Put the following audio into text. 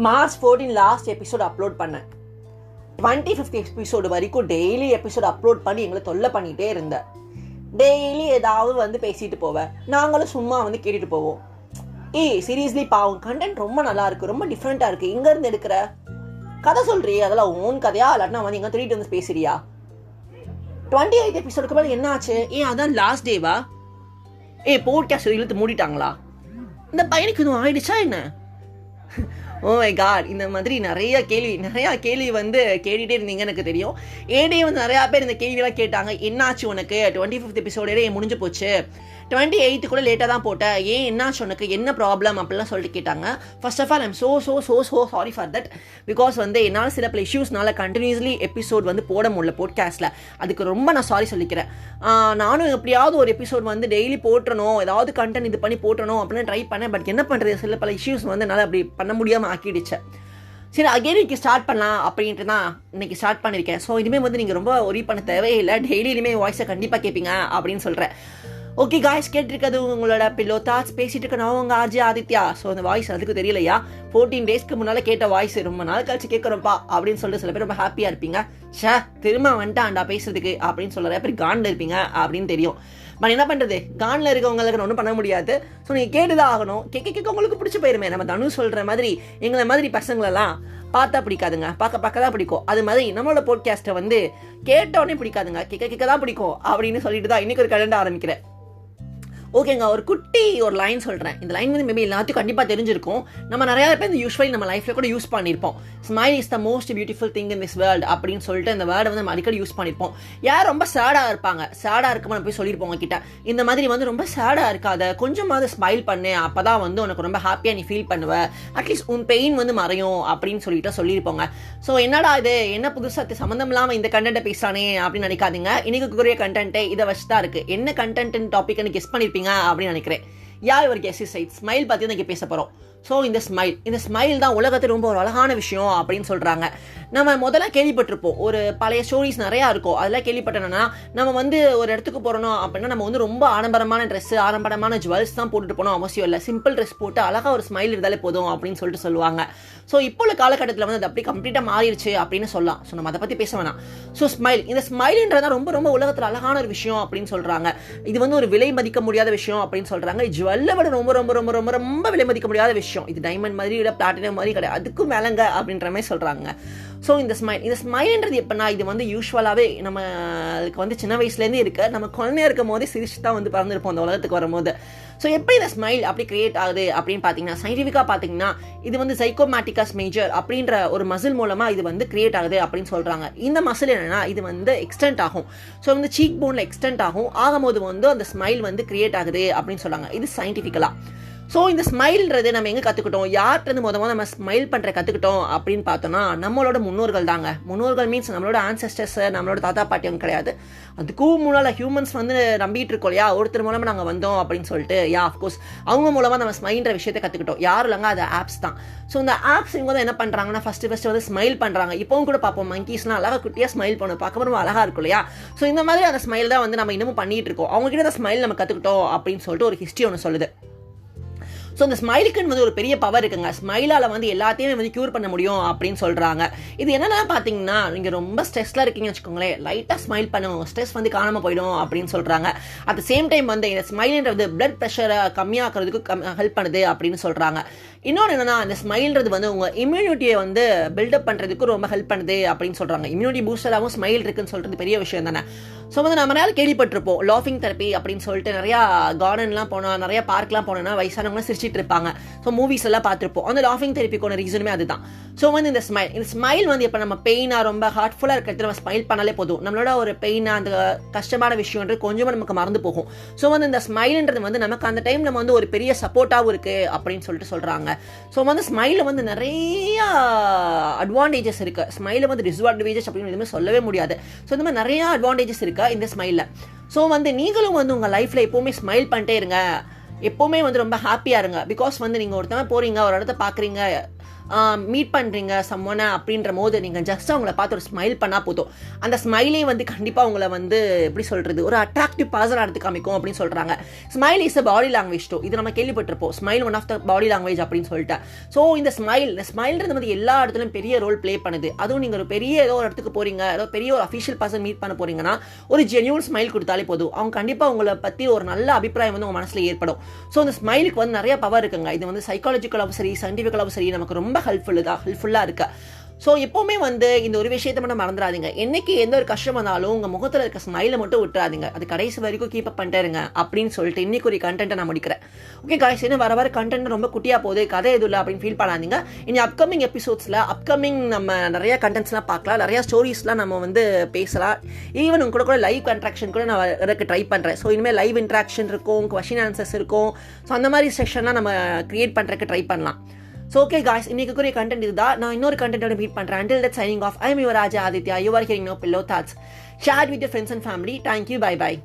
March 14 last episode upload பண்ணேன். 25th episode வரைக்கும் daily episode upload பண்ணி எங்களை தொல்லை பண்ணிகிட்டே இருந்தேன். டெய்லி ஏதாவது பேசிட்டு போவேன், நாங்களும் சும்மா கேட்டுட்டு போவோம். சீரியஸ்லி பாவம், கண்டென்ட் ரொம்ப நல்லா இருக்கு, ரொம்ப டிஃப்ரெண்ட்டாக இருக்குது, இங்கேருந்து எடுக்கிற கதை சொல்கிறீ, அதெல்லாம் ஓன் கதையா இல்லாட்டினா இங்கே திருட்டு வந்து பேசுறியா? 28th எபிசோடுக்கு மேலே என்ன ஆச்சு? அதான் லாஸ்ட் டேவா? போட்காஸ்ட் இழுத்து மூடிட்டாங்களா? இந்த பையனுக்கு இன்னும் ஆயிடுச்சா என்ன? ஓ மை காட், இந்த மாதிரி நிறையா கேள்வி கேட்டுகிட்டே இருந்தீங்க. எனக்கு தெரியும் ஏடே நிறையா பேர் இந்த கேள்வியெல்லாம் கேட்டாங்க. என்னாச்சு உனக்கு? 25th எபிசோடே முடிஞ்சு போச்சு, 28th கூட லேட்டாக தான் போட்டேன், என்னாச்சு உனக்கு, என்ன ப்ராப்ளம் அப்படிலாம் சொல்லிட்டு கேட்டாங்க. First of all I'm so sorry for that. Because என்னால் சில பல இஷ்யூஸ்னால கண்டினியூஸ்லி எபிசோட் போட முடியல போட்காஸ்ட்டில். அதுக்கு ரொம்ப நான் சாரி சொல்லிக்கிறேன். நானும் எப்படியாவது ஒரு எபிசோட் டெய்லி போட்டணும், ஏதாவது கண்டென்ட் இது பண்ணி போட்டணும் அப்படின்னு ட்ரை பண்ணேன். பட் என்ன பண்ணுறது, சில பல இஷ்யூஸ் என்னால் அப்படி பண்ண முடியாமல் ஆக்கிடுச்சேன். சரி, அகைன் இன்னைக்கு ஸ்டார்ட் பண்ணலாம் அப்படின்ட்டு தான் இன்னைக்கு ஸ்டார்ட் பண்ணியிருக்கேன். ஸோ இனிமேல் நீங்கள் ரொம்ப ஒரி பண்ண தேவையில்லை, டெய்லி இனிமேல் வாய்ஸை கண்டிப்பாக கேட்பீங்க அப்படின்னு சொல்கிறேன். ஓகே காய்ஸ், கேட்டிருக்கிறது உங்களோட பில்லோ தாட்ஸ், பேசிட்டு இருக்க நான் உங்கள் ஆர்ஜே ஆதித்யா. ஸோ அந்த வாய்ஸ் அதுக்கு தெரியலையா, 14 டேஸ்க்கு முன்னால் கேட்ட வாய்ஸ் ரொம்ப நாள் கழிச்சு கேட்குறோம்ப்பா அப்படின்னு சொல்லிட்டு சில பேர் ரொம்ப ஹாப்பியாக இருப்பீங்க. திரும்ப வந்துட்டான்டா பேசுறதுக்கு அப்படின்னு சொல்கிற பேர் காண்டில் இருப்பீங்க அப்படின்னு தெரியும். பட் என்ன பண்ணுறது, காண்டில் இருக்கவங்களுக்கு ஒன்றும் பண்ண முடியாது. ஸோ நீங்கள் கேட்டுதான் ஆகணும். கேட்க உங்களுக்கு பிடிச்சி போயிருமே. நம்ம தனு சொல்கிற மாதிரி எங்களை மாதிரி பசங்களெல்லாம் பார்த்தா பிடிக்காதுங்க, பார்க்க தான் பிடிக்கும். அது மாதிரி நம்மளோட போட்காஸ்ட்டை கேட்டோடனே பிடிக்காதுங்க, கேட்க தான் பிடிக்கும் அப்படின்னு சொல்லிட்டு தான் இன்றைக்கி ஒரு கலண்ட ஆரம்பிக்கிறேன். ஓகேங்க, ஒரு குட்டி லைன் சொல்கிறேன். இந்த லைன் மேபி எல்லாத்தையும் கண்டிப்பாக தெரிஞ்சிருக்கும். நம்ம நிறையா பேர் இந்த யூஸ்வலி நம்ம லைஃப்பில் கூட யூஸ் பண்ணியிருப்போம். Smile is the most beautiful thing in this world அப்படின்னு சொல்லிட்டு இந்த வேர்டை நம்ம அடிக்கடி யூஸ் பண்ணியிருப்போம். யார் ரொம்ப சேடாக இருப்பாங்க, சேடாக இருக்கும்போது நம்ம போய் சொல்லியிருப்போம் உங்ககிட்ட, இந்த மாதிரி ரொம்ப சேடாக இருக்காத, கொஞ்சமாவது ஸ்மைல் பண்ணு, அப்போ தான் உனக்கு ரொம்ப ஹாப்பியாக நீ ஃபீல் பண்ணுவ, அட்லீஸ்ட் உன் பெயின் மறையும் அப்படின்னு சொல்லிட்டு சொல்லியிருப்போங்க. ஸோ என்னடா இது, என்ன புதுசாக சம்மந்தம் இல்லாமல் இந்த கண்டென்ட்டை பேசுகிறானே அப்படின்னு நினைக்காதீங்க. இன்னைக்கு கூடிய கண்டென்ட்டே இதை வச்சு தான் இருக்குது. என்ன கண்டென்ட் டாபிக்னு கெஸ் பண்ணியிருப்பீங்க அப்படின்னு நினைக்கிறேன். யார் ஒரு கெஸ் சைட் ஸ்மைல் பற்றி தான் பேச போகிறோம். ஸோ இந்த ஸ்மைல் தான் உலகத்தில் ரொம்ப ஒரு அழகான விஷயம் அப்படின்னு சொல்கிறாங்க. நம்ம முதல்ல கேள்விப்பட்டிருப்போம், ஒரு பழைய ஸ்டோரிஸ் நிறையா இருக்கும். அதெல்லாம் கேள்விப்பட்டோன்னா நம்ம ஒரு இடத்துக்கு போகிறோம் அப்படின்னா நம்ம ரொம்ப ஆடம்பரமான ட்ரெஸ்ஸு, ஆடம்பரமான ஜுவல்ஸ் தான் போட்டுட்டு போகணும் அவசியம் இல்லை. சிம்பிள் ட்ரெஸ் போட்டு அழகாக ஒரு ஸ்மைல் இருந்தாலே போதும் அப்படின்னு சொல்லிட்டு சொல்லுவாங்க. ஸோ இப்போ உள்ள காலகட்டத்தில் அது அப்படி கம்ப்ளீட்டாக மாறிடுச்சு அப்படின்னு சொல்லலாம். ஸோ நம்ம அதை பற்றி பேச வேணாம். ஸோ இந்த ஸ்மைல்ன்றதான் ரொம்ப உலகத்தில் அழகான ஒரு விஷயம் அப்படின்னு சொல்கிறாங்க. இது ஒரு விலை மதிக்க முடியாத விஷயம் அப்படின்னு சொல்கிறாங்க. ஜுவல்லை விட ரொம்ப விலை மதிக்க முடியாத விஷயம். இது டைமண்ட் மாதிரி இல்லை, பிளாட்டினம் மாதிரி கிடையாது, அதுக்கும் மேலங்க அப்படின்ற மாதிரி சொல்கிறாங்க. ஸோ இந்த ஸ்மைல்ன்றது எப்படின்னா, இது யூஸ்வலாகவே நம்மளுக்கு சின்ன வயசுலேருந்தே இருக்குது. நம்ம குழந்தையா இருக்கும் போதே சிரிச்சு தான் பறந்துருப்போம் அந்த உலகத்துக்கு வரும்போது. ஸோ எப்படி இந்த ஸ்மைல் அப்படி கிரியேட் ஆகுது அப்படின்னு பார்த்தீங்கன்னா, சயின்டிஃபிக்காக பார்த்தீங்கன்னா இது சைக்கோமேட்டிகஸ் மேஜர் அப்படின்ற ஒரு மசில் மூலமாக இது கிரியேட் ஆகுது அப்படின்னு சொல்கிறாங்க. இந்த மசில் என்னன்னா, இது எக்ஸ்டென்ட் ஆகும். ஸோ சீக் போனில் எக்ஸ்டென்ட் ஆகும்போது அந்த ஸ்மைல் கிரியேட் ஆகுது அப்படின்னு சொல்கிறாங்க. இது சயின்டிஃபிக்கலாக. ஸோ இந்த ஸ்மைல்ன்றது நம்ம எங்கே கற்றுக்கிட்டோம், யார்கிட்ட முதல்ல நம்ம ஸ்மைல் பண்ணுற கற்றுக்கிட்டோம் அப்படின்னு பார்த்தோன்னா, நம்மளோட முன்னோர்கள் தாங்க. முன்னோர்கள் மீன்ஸ் நம்மளோட ஆன்செஸ்டர்ஸ், நம்மளோட தாத்தா பாட்டியும் கிடையாது. அதுக்கும் முன்னால் ஹியூமன்ஸ் நம்பிட்டு இருக்கோம் இல்லையா, ஒருத்தர் மூலமாக நாங்கள் வந்தோம் அப்படின்னு சொல்லிட்டு. அஃப்கோர்ஸ் அவங்க மூலமாக நம்ம ஸ்மைல்ன்ற விஷயத்தை கற்றுக்கிட்டோம். யாரும் இல்லைங்க, அது ஆப்ஸ் தான். ஸோ இந்த ஆப்ஸ் இவங்க என்ன பண்ணுறாங்கன்னா, ஃபஸ்ட்டு ஸ்மைல் பண்ணுறாங்க. இப்போவும் கூட பார்ப்போம், மங்கீஸ்லாம் அழகாக குட்டியாக ஸ்மைல் பண்ணும், பார்க்க ரொம்ப அழகாக இருக்கும் இல்லையா. ஸோ இந்த மாதிரி அந்த ஸ்மைல் தான் நம்ம இன்னமும் பண்ணிட்டு இருக்கோம். அவங்ககிட்ட அந்த ஸ்மைல் நம்ம கற்றுக்கிட்டோம் அப்படின்னு சொல்லிட்டு ஒரு ஹிஸ்ட்ரி ஒன்று சொல்லுது. ஸோ இந்த ஸ்மைலுக்குன்னு ஒரு பெரிய பவர் இருக்குங்க. ஸ்மைலால் எல்லாத்தையுமே க்யூர் பண்ண முடியும் அப்படின்னு சொல்கிறாங்க. இது என்னென்னா பார்த்தீங்கன்னா, நீங்கள் ரொம்ப ஸ்ட்ரெஸ்ஸில் இருக்கீங்கன்னு வச்சுக்கோங்களேன், லைட்டாக ஸ்மைல் பண்ணுவோம், ஸ்ட்ரெஸ் காணாமல் போயிடும் அப்படின்னு சொல்கிறாங்க. அட் த சேம் டைம் இந்த ஸ்மைல்ன்றது பிளட் ப்ரெஷரை கம்மியாக்குறதுக்கு ஹெல்ப் பண்ணுது அப்படின்னு சொல்கிறாங்க. இன்னொன்று என்னன்னா, இந்த ஸ்மைல்ன்றது உங்கள் இம்யூனிட்டியை பில்டப் பண்ணுறதுக்கு ரொம்ப ஹெல்ப் பண்ணுது அப்படின்னு சொல்கிறாங்க. இம்யூனிட்டி பூஸ்டராகவும் ஸ்மைல் இருக்குன்னு சொல்கிறது பெரிய விஷயம் தானே. ஸோ நம்ம நிறையா கேள்விப்பட்டிருப்போம், லாஃபிங் தெரப்பி அப்படின்னு சொல்லிட்டு நிறையா கார்டன்லாம் போனோம், நிறையா பார்க்லாம் போனோம்னா வயசானவங்க சிரிச்சிட்டு இருப்பாங்க. ஸோ மூவிஸ் எல்லாம் பார்த்துருப்போம். அந்த லாஃபிங் தெரப்பிக்கான ரீசனுமே அதுதான். ஸோ இந்த ஸ்மைல் இப்போ நம்ம பெயினாக ரொம்ப ஹார்ட்ஃபுல்லாக இருக்கிறது நம்ம ஸ்மைல் பண்ணாலே போதும், நம்மளோட ஒரு பெயினாக அந்த கஷ்டமான விஷயம்ன்றது கொஞ்சமாக நமக்கு மறந்து போகும். ஸோ இந்த ஸ்மைல்ன்றது நமக்கு அந்த டைம் நம்ம ஒரு பெரிய சப்போர்ட்டாகவும் இருக்குது அப்படின்னு சொல்லிட்டு சொல்கிறாங்க. ஸோ ஸ்மைலில் நிறைய அட்வான்டேஜஸ் இருக்குது. ஸ்மைலில் டிஸ்அட்வான்டேஜஸ் அப்படின்னு எதுவுமே சொல்லவே முடியாது. ஸோ இந்த மாதிரி நிறைய அட்வான்டேஜஸ் இருக்குது இந்த ஸ்மைலில். ஸோ நீங்களும் உங்கள் லைஃப்பில் எப்போவுமே ஸ்மைல் பண்ணிட்டே இருங்க, எப்போவுமே ரொம்ப ஹாப்பியாக இருங்க. பிகாஸ் நீங்கள் ஒருத்தவங்க போகிறீங்க, ஒரு இடத்த பார்க்குறீங்க, மீட் பண்ணுறீங்க சம்மனை அப்படின்ற போது நீங்கள் ஜஸ்ட் அவங்கள பார்த்து ஒரு ஸ்மைல் பண்ணால் போதும். அந்த ஸ்மைலே வந்து கண்டிப்பாக உங்களை வந்து எப்படி சொல்கிறது ஒரு அட்ராக்டிவ் பர்சனாக எடுத்து காமிக்கும் அப்படின்னு சொல்கிறாங்க. Smile is a body language too. இது நம்ம கேள்விப்பட்டிருப்போம், smile one of the body language அப்படின்னு சொல்லிட்டு. ஸோ இந்த ஸ்மைல்ன்றது வந்து எல்லா இடத்துலையும் பெரிய ரோல் ப்ளே பண்ணுது. அதுவும் நீங்கள் ஒரு பெரிய ஏதோ ஒரு இடத்துக்கு போகிறீங்க, ஏதோ பெரிய ஒரு அஃபிஷியல் பர்சன் மீட் பண்ண போகிறீங்கன்னா ஒரு ஜென்யூன் ஸ்மைல் கொடுத்தாலே போதும், அவங்க கண்டிப்பாக உங்களை பற்றி ஒரு நல்ல அபிப்பிராயம் வந்து உங்கள் மனசில் ஏற்படும். ஸோ இந்த ஸ்மைலுக்கு வந்து நிறைய பவர் இருக்குங்க. இது வந்து சைக்காலஜிக்கலாகவும் சரி சயின்டிஃபிக்கலாகவும் சரி நமக்கு ரொம்ப ஹெல்ப்ஃபுல்லாக இருக்கு. ஸோ எப்போவுமே வந்து இந்த ஒரு விஷயத்தை மட்டும் மறந்துடாதீங்க. என்னைக்கு எந்த ஒரு கஷ்டம் வந்தாலும் உங்கள் முகத்தில் இருக்க ஸ்மைலை மட்டும் விட்டுறாதீங்க, அது கடைசி வரைக்கும் கீப் அப் பண்ணிட்டே இருங்க அப்படின்னு சொல்லிட்டு இன்னைக்கு ஒரு கண்டென்ட்டை நான் முடிக்கிறேன். ஓகே காய்ஸ், இன்னும் வர கண்டென்ட் ரொம்ப குட்டியாக போகுது, கதை எதுவும் இல்லை அப்படின்னு ஃபீல் பண்ணாதீங்க. இனி அப்கமிங் எபிசோட்ஸில் நம்ம நிறைய கண்டென்ட்ஸ்லாம் பார்க்கலாம், நிறையா ஸ்டோரிஸ்லாம் நம்ம வந்து பேசலாம். ஈவன் உங்க கூட லைவ் இன்ட்ராக்ஷன் கூட நான் வரக்கு ட்ரை பண்ணுறேன். ஸோ இனிமேல் லைவ் இன்ட்ராக்ஷன் இருக்கும், கொஸ்டின் ஆன்சர்ஸ் இருக்கும். ஸோ அந்த மாதிரி செஷன்லாம் நம்ம கிரியேட் பண்ணுறதுக்கு ட்ரை பண்ணலாம். So okay guys, இன்னைக்கு content இதுதான். நான் இன்னொரு கண்டென்ட்டோட மீட் பண்றேன். Until that, signing off. I am your Raja Aditya. You are hearing No Pillow Thoughts. Share it with your friends and family. Thank you. Bye bye.